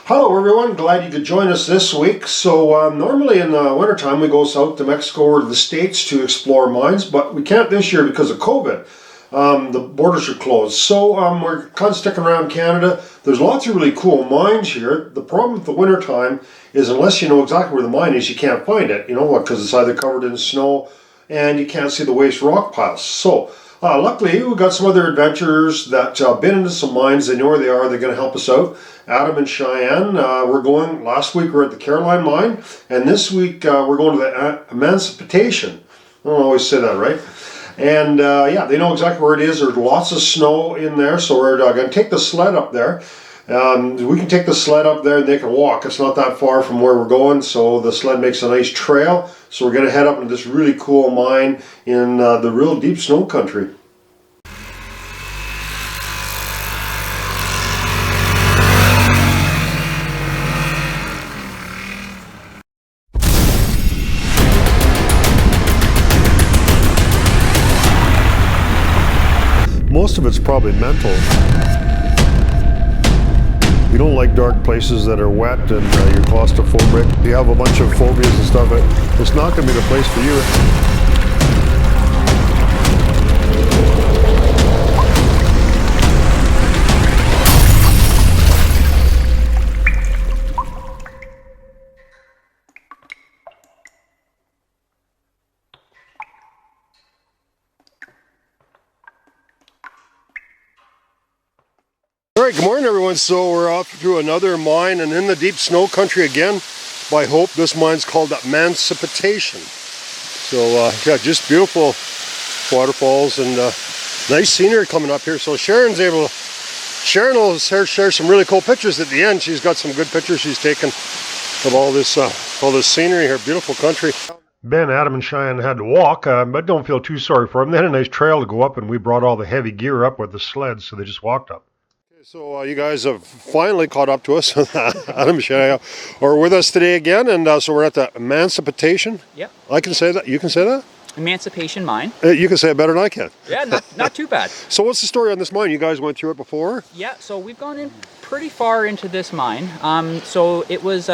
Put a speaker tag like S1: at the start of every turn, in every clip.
S1: Hello everyone, glad you could join us this week. So normally in the wintertime we go south to Mexico or to the States to explore mines, but we can't this year because of COVID. The borders are closed. So we're kind of sticking around Canada. There's lots of really cool mines here. The problem with the wintertime is unless you know exactly where the mine is, you can't find it. You know what? Because it's either covered in snow and you can't see the waste rock piles. So luckily, we've got some other adventurers that been into some mines. They know where they are. They're going to help us out. Adam and Chyanne, we're going. Last week we were at the Caroline mine, and this week we're going to the Emancipation. I don't always say that right. And yeah, they know exactly where it is. There's lots of snow in there, so we're going to take the sled up there. We can take the sled up there and they can walk. It's not that far from where we're going, so the sled makes a nice trail. So we're going to head up into this really cool mine in the real deep snow country. Most of it's probably mental. You don't like dark places that are wet and you're claustrophobic. You have a bunch of phobias and stuff. It's not going to be the place for you. Alright, good morning everyone. So we're off through another mine and in the deep snow country again by Hope. This mine's called Emancipation. So yeah, just beautiful waterfalls and nice scenery coming up here. So Sharon will share some really cool pictures at the end. She's got some good pictures she's taken of all this scenery here. Beautiful country. Ben, Adam, and Cheyenne had to walk, but don't feel too sorry for them. They had a nice trail to go up, and we brought all the heavy gear up with the sleds, so they just walked up. So you guys have finally caught up to us. Adam and Cheyenne are with us today again, and so we're at the Emancipation.
S2: Yep.
S1: I can say that. You can say that?
S2: Emancipation mine.
S1: You can say it better than I can.
S2: Yeah, not too bad.
S1: So what's the story on this mine? You guys went through it before?
S2: Yeah, so we've gone in pretty far into this mine. So it was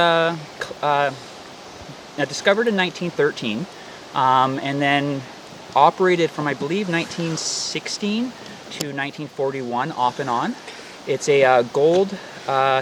S2: discovered in 1913, and then operated from, I believe, 1916 to 1941 off and on. It's a gold,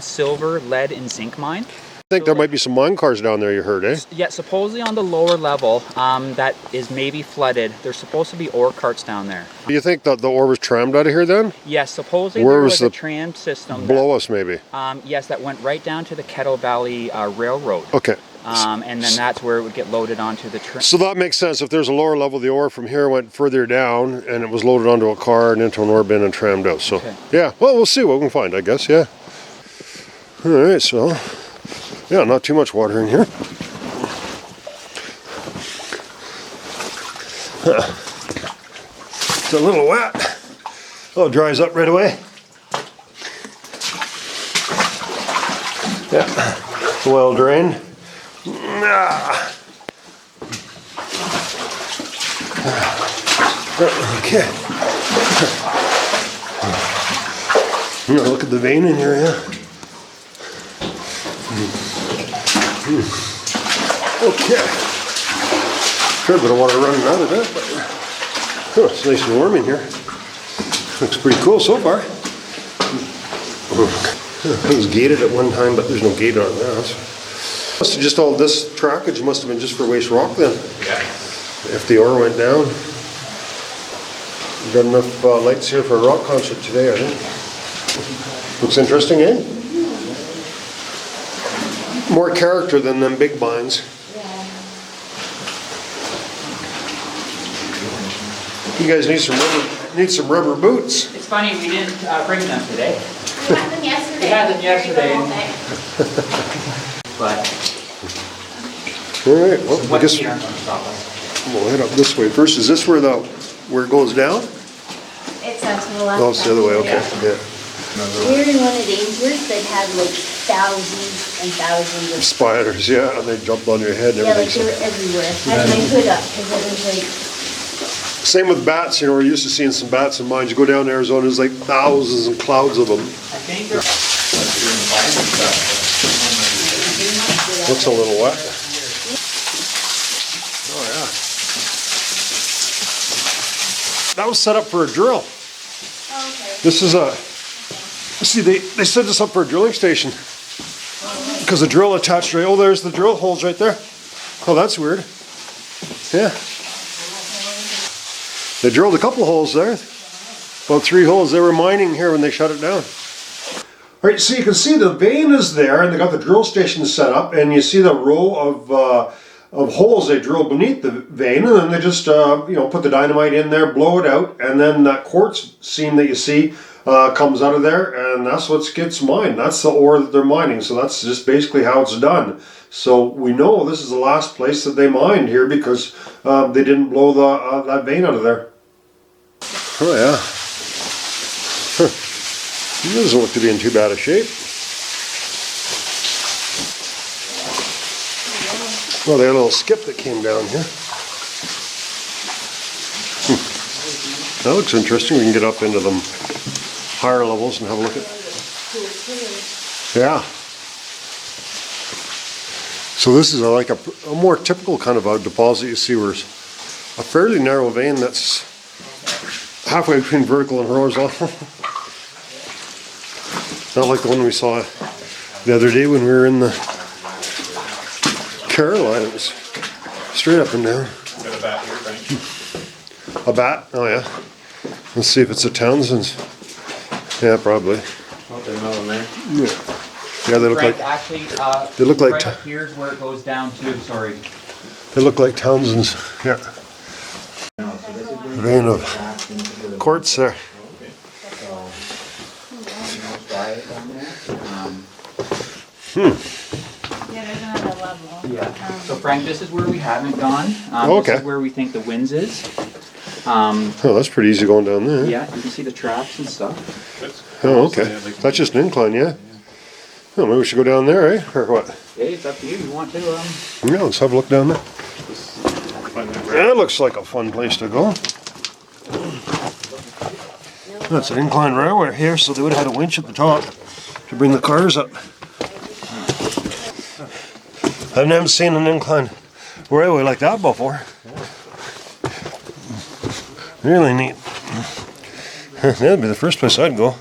S2: silver, lead, and zinc mine.
S1: I think there might be some mine cars down there, you heard, eh?
S2: Yeah, supposedly on the lower level that is maybe flooded. There's supposed to be ore carts down there.
S1: Do you think that the ore was trammed out of here then?
S2: Yes, supposedly
S1: Where
S2: there
S1: was
S2: was a tram system.
S1: Below us maybe?
S2: Yes, that went right down to the Kettle Valley Railroad.
S1: Okay.
S2: And then that's where it would get loaded onto the train.
S1: So that makes sense. If there's a lower level, the ore from here went further down and it was loaded onto a car and into an ore bin and trammed out. So, okay. Yeah, well, we'll see what we can find, I guess, yeah. All right, so, yeah, not too much water in here. It's a little wet. Oh, it dries up right away. Yeah. Well drained. Okay. You know, look at the vein in here, yeah. Okay. Sure, a bit of water running out of that, but oh, it's nice and warm in here. Looks pretty cool so far. It was gated at one time, but there's no gate on it now. Must have just all this trackage must have been just for waste rock then.
S2: Yeah.
S1: If the ore went down. We've got enough lights here for a rock concert today, I think. Looks interesting, eh? More character than them big mines.
S3: Yeah.
S1: You guys need some rubber boots.
S2: It's funny, we didn't bring them today.
S3: We had them yesterday.
S2: We had them yesterday. But
S1: all right, well, I guess
S2: aren't going to stop us.
S1: we'll head up this way first. Is this where it goes down?
S3: It's to the left.
S1: Oh, it's the other way, okay. Yeah.
S3: We were in one of Ainsworth that had like thousands and thousands of
S1: Spiders, yeah, and they jumped on your head and
S3: yeah, like
S1: everything.
S3: they were everywhere. I had my hood up because it was like.
S1: Same with bats, you know, we're used to seeing some bats in mines. You go down to Arizona, there's like thousands and clouds of them.
S2: I think they're
S1: Looks a little wet. Oh yeah. That was set up for a drill.
S3: Okay.
S1: This is a, see, they set this up for a drilling station. Because the drill attached right, oh, there's the drill holes right there. Oh, that's weird. Yeah. They drilled a couple holes there. About 3 holes. They were mining here when they shut it down. All right, so you can see the vein is there, and they got the drill station set up, and you see the row of holes they drilled beneath the vein, and then they just put the dynamite in there, blow it out, and then that quartz seam that you see comes out of there, and that's what gets mined. That's the ore that they're mining, so that's just basically how it's done. So we know this is the last place that they mined here because they didn't blow that vein out of there. Oh yeah. Huh. It doesn't look to be in too bad a shape. Well, they had a little skip that came down here. That looks interesting. We can get up into them higher levels and have a look at. Yeah. So this is like a more typical kind of a deposit you see, where it's a fairly narrow vein that's halfway between vertical and horizontal. Not like the one we saw the other day when we were in the Carolina. It was straight up and down.
S4: Got a bat here, Frank.
S1: A bat? Oh yeah. Let's see if it's a Townsend's. Yeah, probably.
S4: Oh, they're melting there.
S1: Yeah, they look
S2: Frank,
S1: like
S2: actually,
S1: they look like
S2: right up here's where it goes down to. Sorry.
S1: they look like Townsend's. Yeah. Vein of quartz there.
S3: Yeah, there's another level.
S2: Yeah. So Frank, this is where we haven't gone.
S1: Okay.
S2: This is where we think the winds is.
S1: Oh, that's pretty easy going down there.
S2: Yeah, you can see the traps and stuff.
S1: Oh, okay. That's just an incline, yeah. Oh, maybe we should go down there, eh? Or what?
S2: Hey, it's up to you. You want to?
S1: Yeah, let's have a look down there. That looks like a fun place to go. That's an incline railway here, so they would have had a winch at the top to bring the cars up. I've never seen an incline railway like that before. Really neat. That'd be the first place I'd go.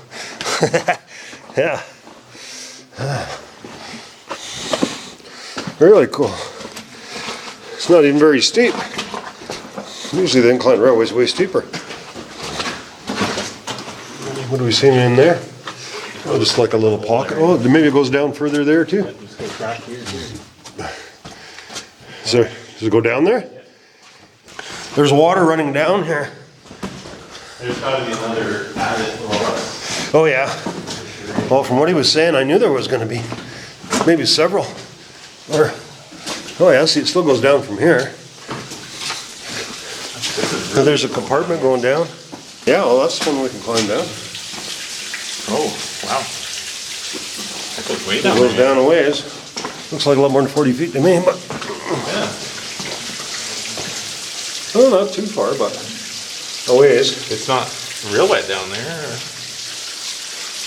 S1: Yeah. Really cool. It's not even very steep. Usually the incline railway is way steeper. What do we see in there? Oh, just like a little pocket. Oh, maybe it goes down further there too. Does it go down there? There's water running down here.
S4: There's got to be another adit below.
S1: Oh yeah. Well, from what he was saying, I knew there was going to be maybe several. Or, oh yeah, see, it still goes down from here. Oh, there's a compartment going down. Yeah, well, that's one we can climb down.
S4: Oh, wow. That goes way
S1: It
S4: down.
S1: goes down a ways. Looks like a lot more than 40 feet to me, but
S4: Yeah.
S1: oh, not too far, but a ways.
S4: It's not real wet down there. Or...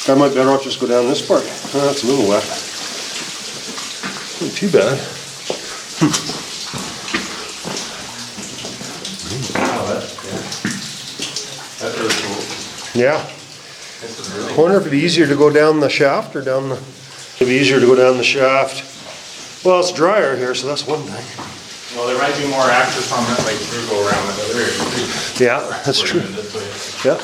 S1: I might better off just go down this part. Oh, that's a little wet. Not too bad.
S4: Wow, that's really cool.
S1: Yeah.
S4: This is really
S1: I wonder if it'd be easier to go down the shaft or down the... It'd be easier to go down the shaft. Well, it's drier here, so that's one thing.
S4: Well, there might be more access on that, like through go around the other.
S1: Yeah, that's true.
S4: This way.
S1: Yeah.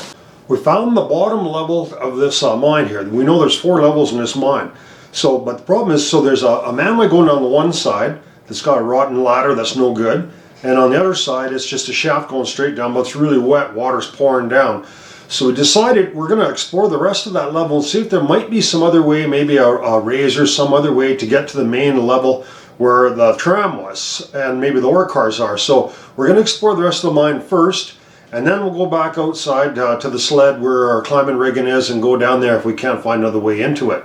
S1: We found the bottom level of this mine here. We know there's 4 levels in this mine. So, but the problem is, so there's a manway going down the one side that's got a rotten ladder that's no good. And on the other side, it's just a shaft going straight down, but it's really wet, water's pouring down. So we decided we're going to explore the rest of that level and see if there might be some other way, maybe a raise or some other way to get to the main level where the tram was and maybe the ore cars are. So we're going to explore the rest of the mine first, and then we'll go back outside to the sled where our climbing rigging is and go down there if we can't find another way into it.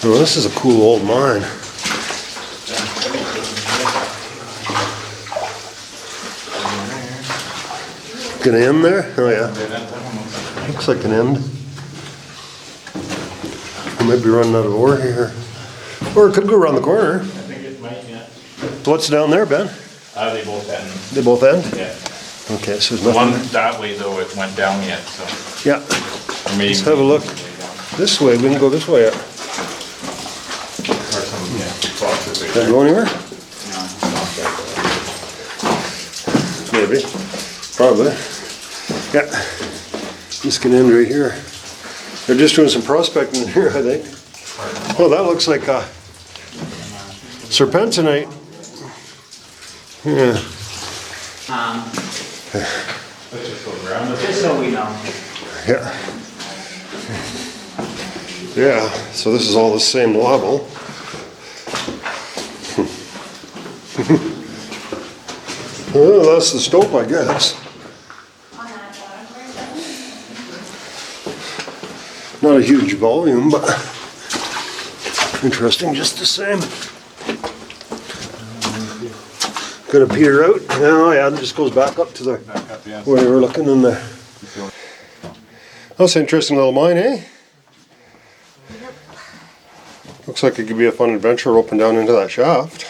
S1: Well, this is a cool old mine. Gonna end there? Oh yeah. Looks like an end. And Might be running out of ore here. Or it could go around the corner.
S4: I think it might, yeah.
S1: What's down there, Ben?
S4: They both end.
S1: They both end?
S4: Yeah.
S1: Okay, so there's
S4: The one
S1: nothing.
S4: that way though, it went down yet, so.
S1: Yeah,
S4: Or maybe
S1: let's have a look. This way, we can go this way.
S4: Or some, yeah, boxes right
S1: Can I
S4: there.
S1: go anywhere? Maybe. Probably. Yeah. This can end right here. They're just doing some prospecting in here, I think. Oh, that looks like serpentinite. Yeah.
S4: Let's just go around it.
S2: Just so we know.
S1: Yeah. Yeah, so this is all the same level. Well, that's the stope, I guess. Not a huge volume, but interesting just the same. Gonna peter out. Oh yeah, it just goes back up to the
S4: Back up, yeah.
S1: where we were looking in there. That's an interesting little mine, eh? Looks like it could be a fun adventure up and down into that shaft.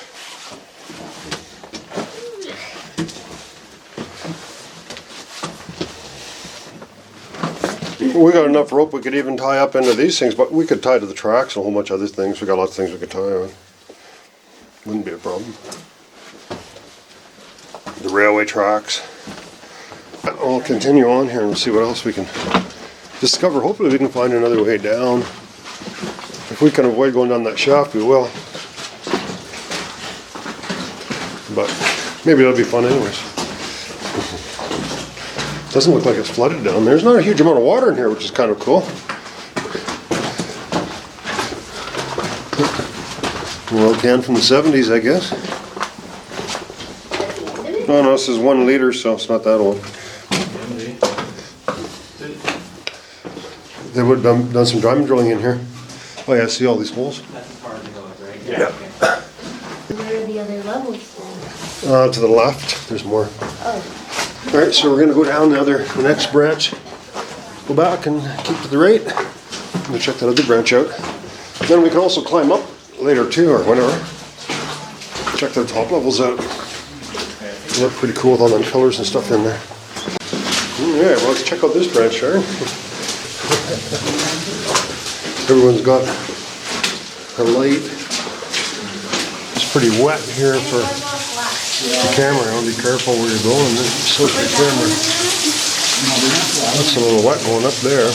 S1: We got enough rope we could even tie up into these things, but we could tie to the tracks and a whole bunch of other things. We got lots of things we could tie on. Wouldn't be a problem. The railway tracks. I'll continue on here and see what else we can discover. Hopefully we can find another way down. If we can avoid going down that shaft, we will. But maybe it'll be fun anyways. Doesn't look like it's flooded down there. There's not a huge amount of water in here, which is kind of cool. Well, can from the 70s, I guess. Oh no, this is 1 liter, so it's not that old. They would have done some diamond drilling in here. Oh yeah, see all these holes?
S2: That's as far as it goes, right?
S1: Yeah.
S3: Where are the other levels then?
S1: To the left, there's more.
S3: Oh,
S1: All right, so we're gonna go down the next branch, go back and keep to the right. I'm gonna check that other branch out. Then we can also climb up later too, or whatever. Check the top levels out. They look pretty cool with all them colors and stuff in there. Yeah, well, let's check out this branch, Sharon. Everyone's got a light. It's pretty wet here for the camera. I'll be careful where you're going. Soak the camera. That's a little wet going up there.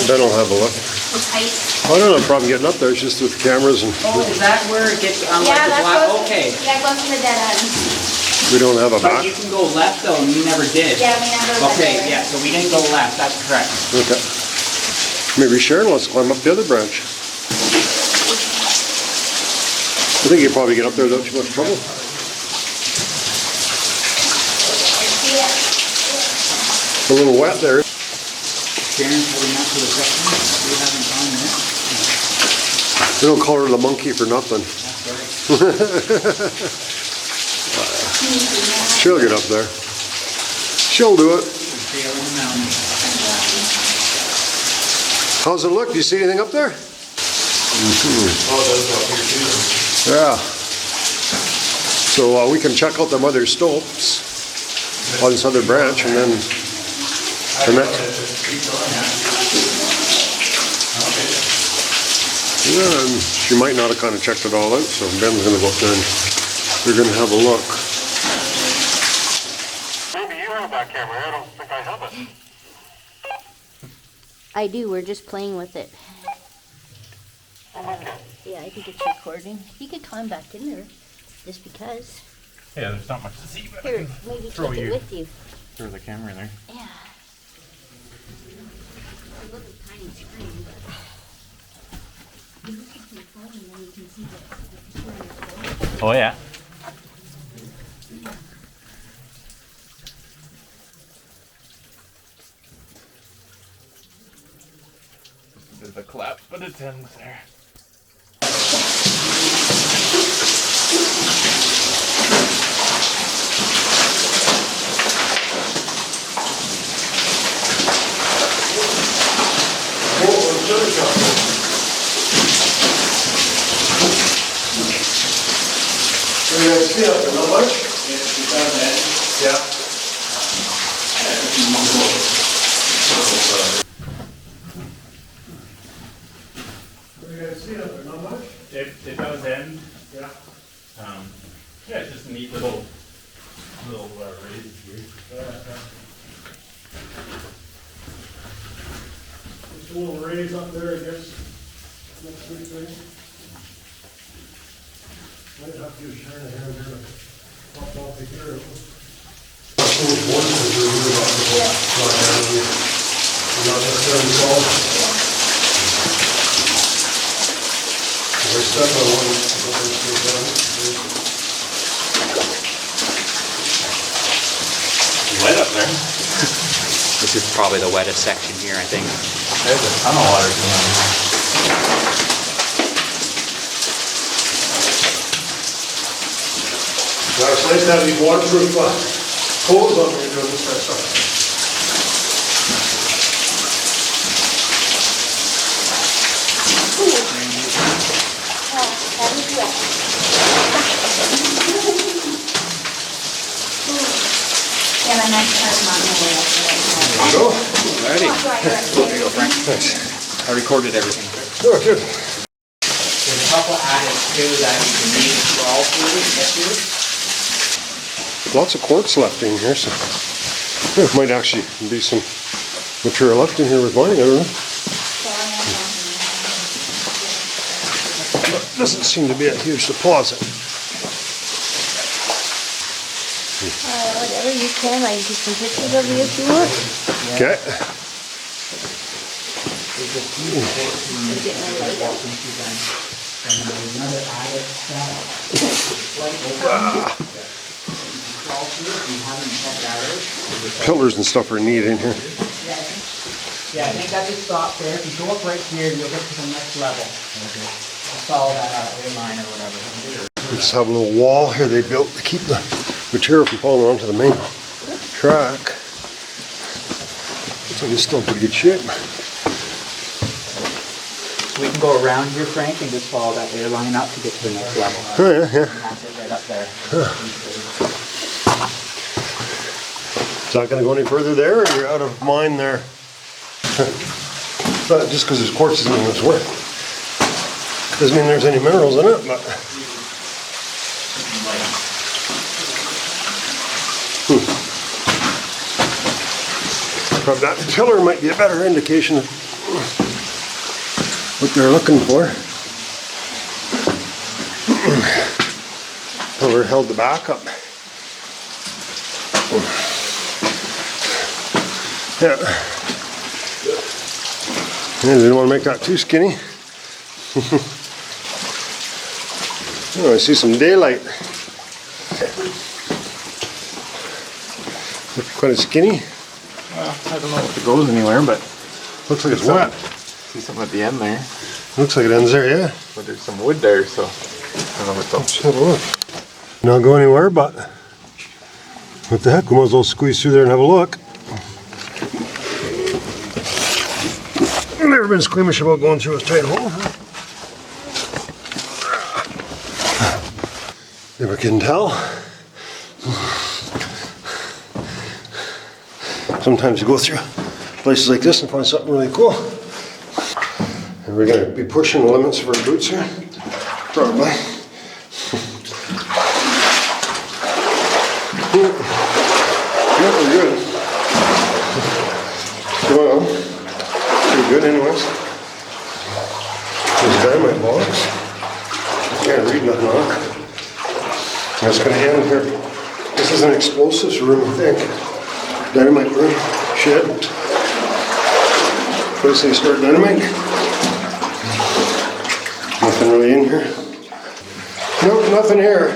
S1: Then I'll have a look.
S3: it's ice.
S1: I don't have a problem getting up there. It's just with the cameras and
S2: Oh, is that where it gets
S3: Yeah,
S2: like the
S3: that
S2: black?
S3: goes,
S2: Okay.
S3: yeah, it goes to the dead end.
S1: we don't have a
S2: But
S1: back.
S2: you can go left though, and you never did.
S3: Yeah, we never went
S2: Okay,
S3: there.
S2: yeah, so we didn't go left, that's correct.
S1: Okay. Maybe Sharon wants to climb up the other branch. I think you can probably get up there without too much trouble.
S3: Yeah.
S1: It's a little wet there.
S2: Sharon's heading up to the section, we haven't gone yet.
S1: They don't call her the monkey for nothing. She'll get up there. She'll do it.
S2: Trail in the mountain.
S1: How's it look? Do you see anything up there?
S4: Oh, it does go up here too.
S1: Yeah. So we can check out them other stopes on this other branch and then connect. Yeah, and she might not have kind of checked it all out, so Ben's gonna go up there and we're gonna have a look.
S5: Maybe you have that camera. I don't think I have it.
S3: I do, we're just playing with it.
S5: Okay.
S3: Yeah, I think it's recording. You could climb back in there, just because.
S4: Yeah, there's not much to see, but
S3: Here, maybe
S4: throw
S3: take it
S4: you.
S3: with you.
S4: throw the camera in there.
S3: Yeah. A little tiny screen, but. You look at your phone and then you can see the picture on your phone.
S4: Oh yeah. There's a collapse, but it ends there.
S1: see up there, not much? Yeah. What do you guys see up there, not much?
S4: It does end.
S1: Yeah.
S4: Yeah, it's just a neat little raise here.
S1: Just a little raise up there, I guess. Next week, maybe. Might have to use Chyanne here to pop off the here. Not necessarily solved. We're stuck on one.
S4: Wet up there.
S2: This is probably the wettest section here, I think.
S4: There's a ton of water coming in.
S1: Now, it's nice to have these waterproof clothes on when you're doing this kind of stuff.
S3: Yeah, my next part's not gonna work.
S1: Go.
S2: Alrighty. There you go, Frank.
S1: Thanks.
S2: I recorded everything.
S1: Oh, good.
S2: There's a couple adits too that you can need to crawl through to get to.
S1: Lots of quartz left in here, so there might actually be some material left in here with mine. I don't know. But doesn't seem to be a huge deposit.
S3: Whatever you can, I can take some pictures of you if you want.
S1: Okay. Pillars and stuff are neat in here.
S2: Yeah, I think that just stops there. If you go up right here, you'll get to the next level. Just follow that line or whatever.
S1: We just have a little wall here they built to keep the material from falling onto the main track. Looks like it's still in pretty good shape.
S2: We can go around here, Frank, and just follow that airline up to get to the next level.
S1: Oh yeah, yeah.
S2: And that's it right up there.
S1: Is that going to go any further there, or you're out of mine there? It's not just because there's quartz doesn't mean it's work. Doesn't mean there's any minerals in it, but. Probably that pillar might be a better indication of what they're looking for. Pillar held the back up. Yeah. Yeah, didn't want to make that too skinny. Oh, I see some daylight. Looks quite skinny.
S4: I don't know if it goes anywhere, but
S1: Looks like it's wet.
S4: see something at the end there.
S1: Looks like it ends there, yeah.
S4: But there's some wood there, so I don't know what's up.
S1: Let's have a look. Not go anywhere, but what the heck? We might as well squeeze through there and have a look. I've never been squeamish about going through a tight hole. Never can tell. Sometimes you go through places like this and find something really cool. And we're going to be pushing the limits of our boots here. Probably. Yeah, we're good. Well, pretty good anyways. There's a dynamite box. Can't read nothing on it. That's going to end here. This is an explosives room, I think. Dynamite room, shed. Place they start dynamite. Nothing really in here. Nope, nothing here.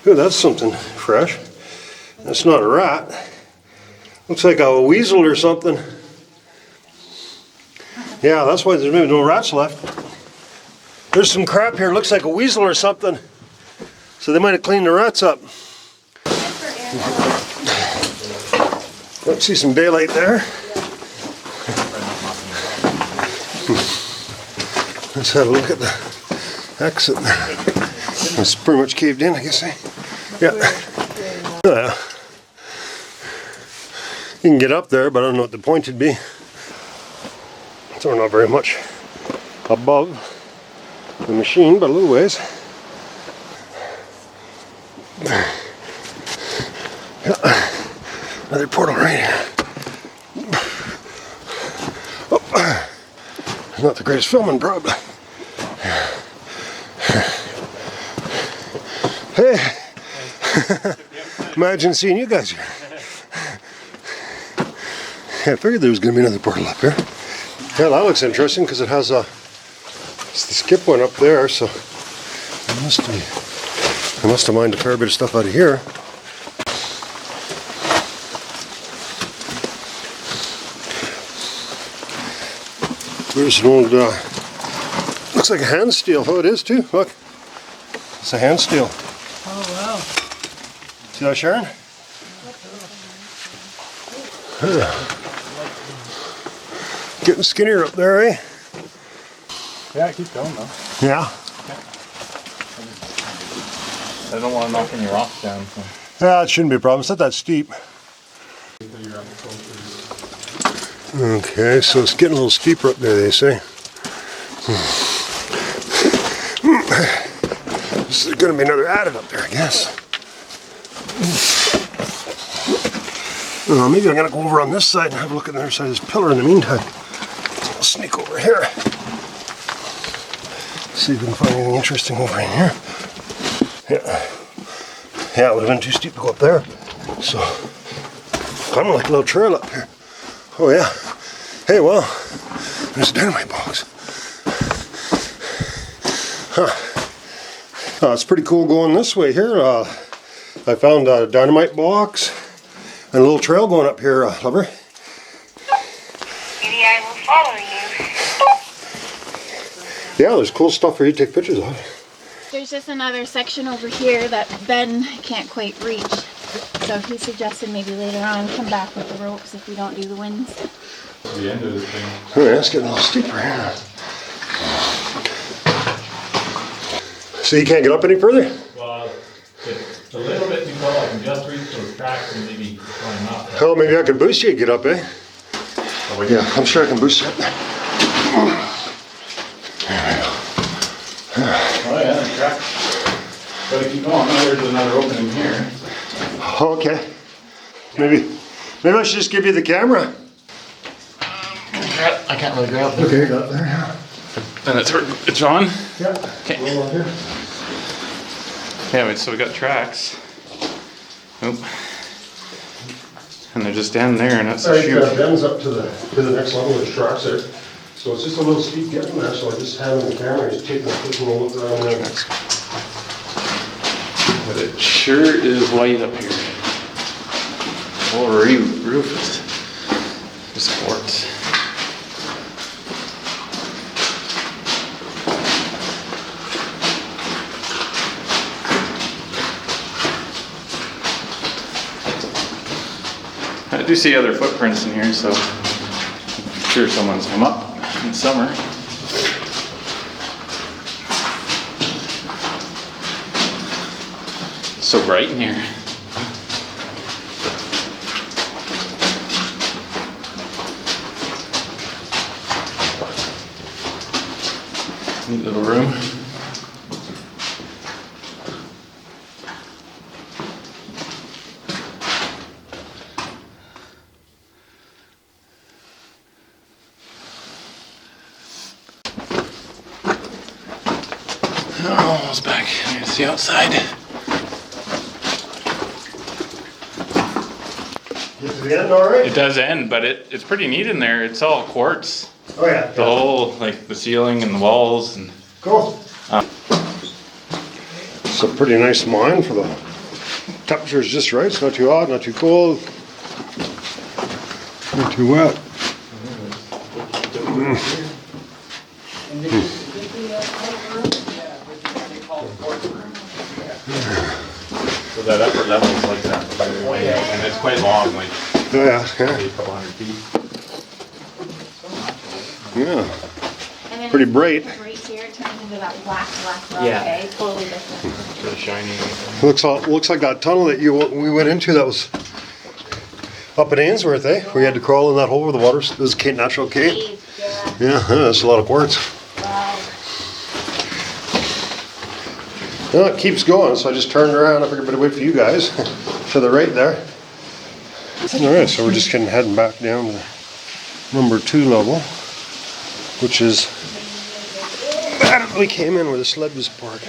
S1: Ooh, that's something fresh. That's not a rat. Looks like a weasel or something. Yeah, that's why there's maybe no rats left. There's some crap here. Looks like a weasel or something. So they might have cleaned the rats up. Let's see some daylight there. Let's have a look at the exit there. It's pretty much caved in, I guess. Yeah. Yeah. You can get up there, but I don't know what the point would be. So we're not very much above the machine, but a little ways. Yeah. Another portal right here. Oh. Not the greatest filming, probably. Hey! Imagine seeing you guys here. Yeah, I figured there was going to be another portal up here. Yeah, that looks interesting because it has a. It's the skip one up there, so I must have mined a fair bit of stuff out of here. There's an old. Looks like a hand steel. Oh, it is too. Look, it's a hand steel.
S6: Oh, wow.
S1: See that, Chyanne? Getting skinnier up there, eh?
S4: Yeah, keep going though.
S1: Yeah.
S4: I don't want to knock any rocks down. So.
S1: Yeah, it shouldn't be a problem. It's not that steep. Okay, so it's getting a little steeper up there, they say. This is going to be another adit up there, I guess. Maybe I'm going to go over on this side and have a look at the other side of this pillar in the meantime. I'll sneak over here. See if we can find anything interesting over in here. Yeah, it would have been too steep to go up there. So, kind of like a little trail up here. Oh yeah. Hey, well, there's a dynamite box. Huh. It's pretty cool going this way here. I found a dynamite box and a little trail going up here, lover.
S5: Maybe I will follow you.
S1: Yeah, there's cool stuff for you to take pictures of.
S7: There's just another section over here that Ben can't quite reach. So he suggested maybe later on come back with the ropes if we don't do the winds.
S4: The end of the thing.
S1: Oh yeah, it's getting a little steeper here. So you can't get up any further?
S4: Well, it's a little bit too tall. I can just reach those tracks and maybe climb up.
S1: Oh, maybe I can boost you and get up, eh?
S4: Oh,
S1: Yeah, I'm sure I can boost you up there.
S4: Oh yeah, the track. Gotta keep going. Now there's another opening here.
S1: Okay. Maybe I should just give you the camera.
S4: I can't really grab it.
S1: Okay, got it there. Yeah.
S4: And it's on?
S1: Yeah.
S4: Okay.
S1: A little here.
S4: Yeah, so we got tracks. Oop. And they're just down there and that's a chute.
S1: Bends up to the next level. There's tracks there. So it's just a little steep getting there. So I just have the camera. Just taking a quick little look around there.
S4: But it sure is white up here. The whole roof is just quartz. I do see other footprints in here, so I'm sure someone's come up in summer. So bright in here. Neat little room. Almost back. You can see outside.
S1: Get to the end, all right?
S4: It does end, but it's pretty neat in there. It's all quartz.
S1: Oh yeah.
S4: The whole, like the ceiling and the walls and.
S1: Cool. It's a pretty nice mine for the temperature's just right. It's not too hot, not too cold, not too wet.
S4: So that upper level is like that, by the way, and it's quite long, like
S1: Oh yeah,
S4: maybe
S1: yeah,
S4: a couple hundred feet.
S1: yeah.
S7: And And
S1: pretty
S7: it's
S1: bright.
S7: right here it turns into that black rock,
S2: Yeah.
S7: eh? Totally different.
S4: Really shiny.
S1: Looks like that tunnel that we went into that was up at Ainsworth, eh? We had to crawl in that hole where the water. It was a natural cave.
S7: Yeah.
S1: Yeah, that's a lot of quartz.
S7: Wow.
S1: Well, it keeps going, so I just turned around. I figured I'd wait for you guys to the right there. All right, so we're just heading back down to the number 2 level, which is that we came in where the sled was parked.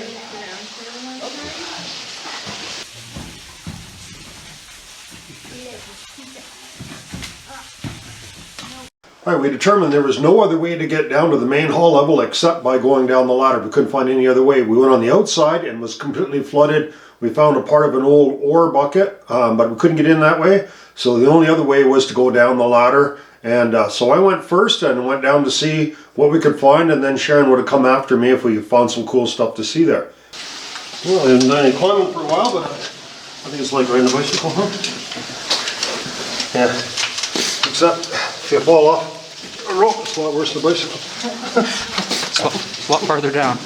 S1: All right, we determined there was no other way to get down to the main hall level except by going down the ladder. We couldn't find any other way. We went on the outside and was completely flooded. We found a part of an old ore bucket, but we couldn't get in that way. So the only other way was to go down the ladder. And so I went first and went down to see what we could find, and then Chyanne would have come after me if we found some cool stuff to see there. Well, I haven't done any climbing for a while, but I think it's like riding a bicycle, huh? Yeah, except if you fall off a rope, it's a lot worse than a bicycle.
S2: It's a lot farther down.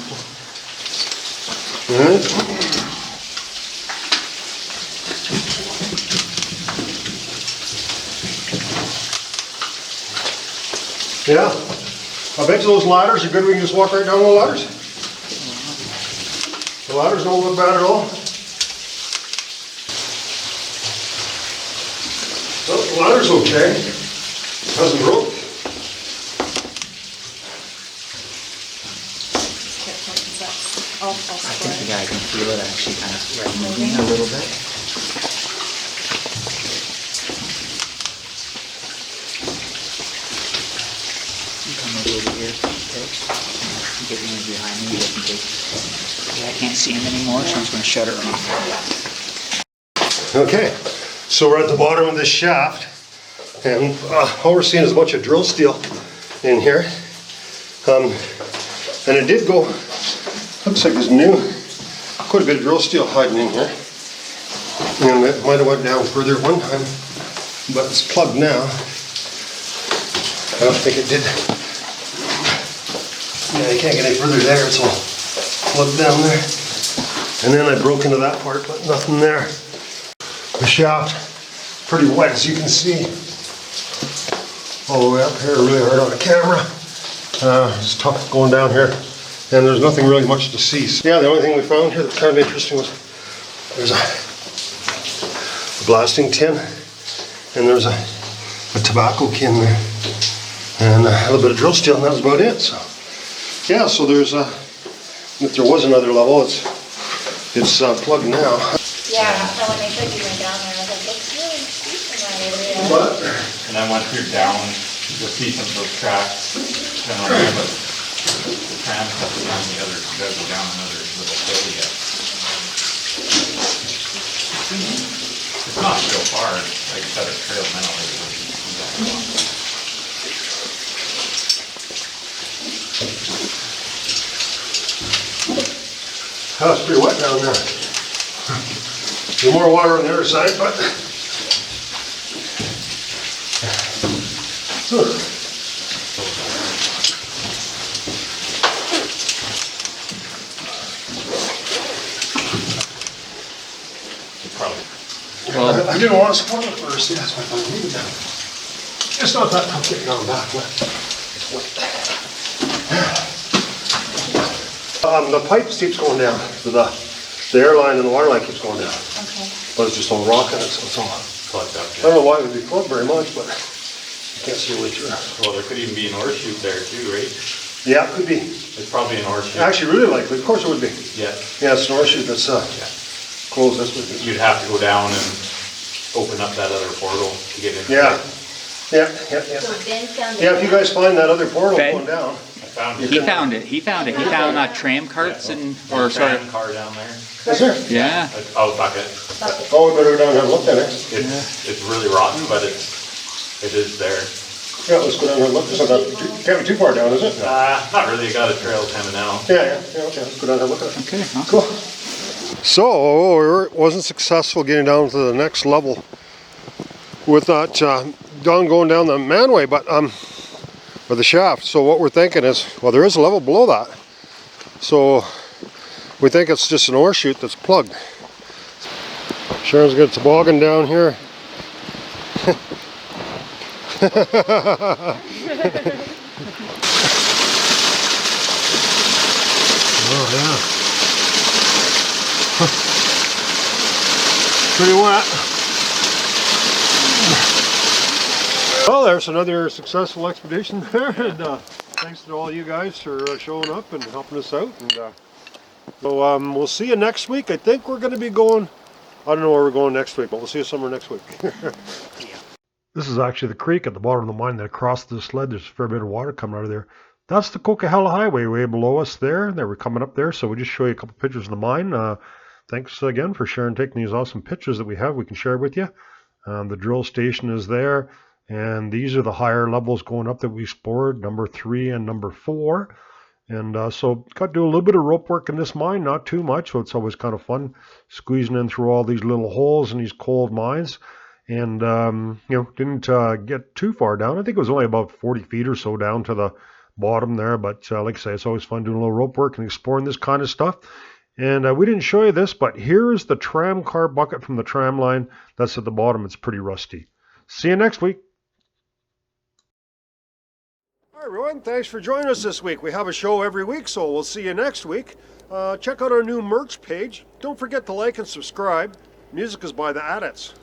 S1: All right. Yeah, I bet you those ladders are good. We can just walk right down the ladders. The ladders don't look bad at all. Well, the ladder's okay. Hasn't broke.
S2: I think, yeah, I can feel it actually kind of moving a little bit. Come over here, okay? Get me behind me just in case. Yeah, I can't see him anymore, so I'm just going to shut it off.
S1: Okay, so we're at the bottom of this shaft, and all we're seeing is a bunch of drill steel in here. And it did go, looks like there's new, quite a bit of drill steel hiding in here. And it might have went down further at one time, but it's plugged now. I don't think it did. Yeah, you can't get any further there, it's all plugged down there. And then I broke into that part, but nothing there. The shaft, pretty wet as you can see. All the way up here, really hard on the camera. It's tough going down here, and there's nothing really much to see. So, yeah, the only thing we found here that's kind of interesting was there's a blasting tin, and there's a tobacco can there, and a little bit of drill steel, and that was about it. So, yeah, so there's if there was another level, it's plugged now.
S7: Yeah, so when they said you went down there, I was like, it's really steep in that area.
S1: But
S4: And I went through down, you'll see some of those tracks down there, but the tram stuff is on the other, you gotta go down another little hill yet. It's not so far, like I said, a trail now.
S1: oh, it's pretty wet down there. There's more water on the other side, but
S4: Well,
S1: I didn't want to spoil it first. Yeah, that's why I thought I needed that. It's not that tough getting on back. It's wet. The pipe keeps going down. So the airline and the water line keeps going down.
S7: Okay.
S1: But it's just all rock in it, so it's all.
S4: plugged up,
S1: I don't know why it would be plugged very much, but you can't see a way through.
S4: well, there could even be an ore chute there too, right?
S1: Yeah, it could be.
S4: It's probably an ore chute.
S1: Actually, really likely. Of course it would be.
S4: Yeah,
S1: Yeah, it's an ore chute that's closed. That's what it is.
S4: you'd have to go down and open up that other portal to get in.
S1: Yeah. Yeah.
S7: So Ben found
S1: Yeah, if you guys find that other portal
S2: Ben?
S1: going down.
S4: I found it.
S2: He found it. He found tram carts and, or sorry,
S4: Tram car down there.
S1: Is there?
S2: yeah.
S4: Oh, bucket.
S1: Oh, we better go down and have a look at it.
S4: It's really rotten, but it is there.
S1: Yeah, let's go down and look. It's not that, can't be too far down, is it?
S4: Not really, you got a trail kind of now.
S1: Yeah, okay, let's go down and have a look at it.
S2: Okay, awesome.
S1: Cool. So, we wasn't successful getting down to the next level with that Don going down the manway, but or the shaft. So what we're thinking is, well, there is a level below that. So we think it's just an ore chute that's plugged. Sharon's got a toboggan down here. Oh yeah. Pretty wet. Well, there's another successful expedition there, and thanks to all you guys for showing up and helping us out. And so we'll see you next week. I think we're going to be going, I don't know where we're going next week, but we'll see you somewhere next week. This is actually the creek at the bottom of the mine that across the sled. There's a fair bit of water coming out of there. That's the Coquihalla Highway way below us there. We're coming up there, so we'll just show you a couple pictures of the mine. Thanks again for sharing, taking these awesome pictures that we have. We can share with you. The drill station is there, and these are the higher levels going up that we explored, number 3 and number 4. And so got to do a little bit of rope work in this mine, not too much, so it's always kind of fun squeezing in through all these little holes in these cold mines. And, didn't get too far down. I think it was only about 40 feet or so down to the bottom there, but like I say, it's always fun doing a little rope work and exploring this kind of stuff. And we didn't show you this, but here's the tram car bucket from the tram line. That's at the bottom. It's pretty rusty. See you next week. Hi everyone, thanks for joining us this week. We have a show every week, so we'll see you next week. Check out our new merch page. Don't forget to like and subscribe. Music is by the Adits.